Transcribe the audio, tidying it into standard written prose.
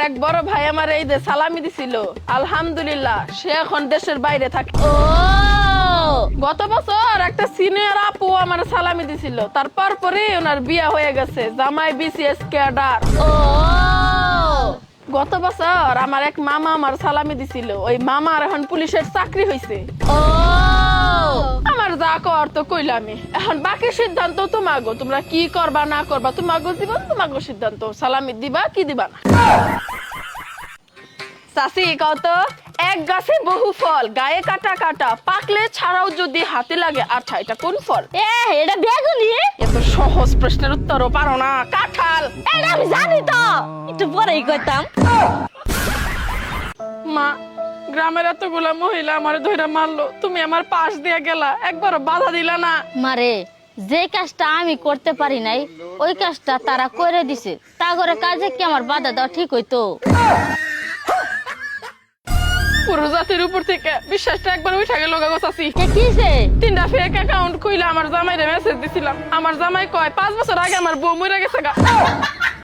এক বড় ভাই আমার এই যে সালামি দিছিল, আলহামদুলিল্লাহ সে এখন দেশের বাইরে থাকে। ও গত বছর একটা সিনিয়র আপু আমার সালামি দিছিল, তারপর পরে ওনার বিয়ে হয়ে গেছে, জামাই বিসিএস ক্যাডার। ও গত বছর আমার এক মামা আমার সালামি দিছিল, ওই মামার এখন পুলিশের চাকরি হয়েছে। ও আমার যা কর তো কইলামই, এখন বাকি সিদ্ধান্ত তোমাগো, তোমরা কি করবা না করবা তোমাগো জীবন, তোমাগো সিদ্ধান্ত। সালামি দিবা কি দিবা না। চাচি কত, এক গাছে বহু ফল, গায়ে কাটা কাটা, পাকলে ছাড়াও যদি হাতে লাগে। আচ্ছা এটা কোন ফল? এটা বেগুনি। এত সহজ প্রশ্নের উত্তরও পারো না। কাঁঠাল। এটা আমি জানি তো, একটু পরেই কইতাম। মা, গ্রামের এতগুলা মহিলা আমার ধইরা মারলো, তুমি আমার পাশ দিয়ে গেলা, একবারও বাধা দিলা না। মারে, যে কাজটা আমি করতে পারি নাই ওই কাজটা তারা করে দিছে, তা করে কাজে কি আমার বাধা দেওয়া ঠিক হইতো? পুরো জাতির উপর থেকে বিশ্বাসটা একবার উঠা গেল গো চাচি। কিছে 3টা ফেক অ্যাকাউন্ট খুইলা আমার জামাইরে মেসেজ দিছিলাম, আমার জামাই কয় 5 বছর আগে আমার বউ মরে গেছে গা।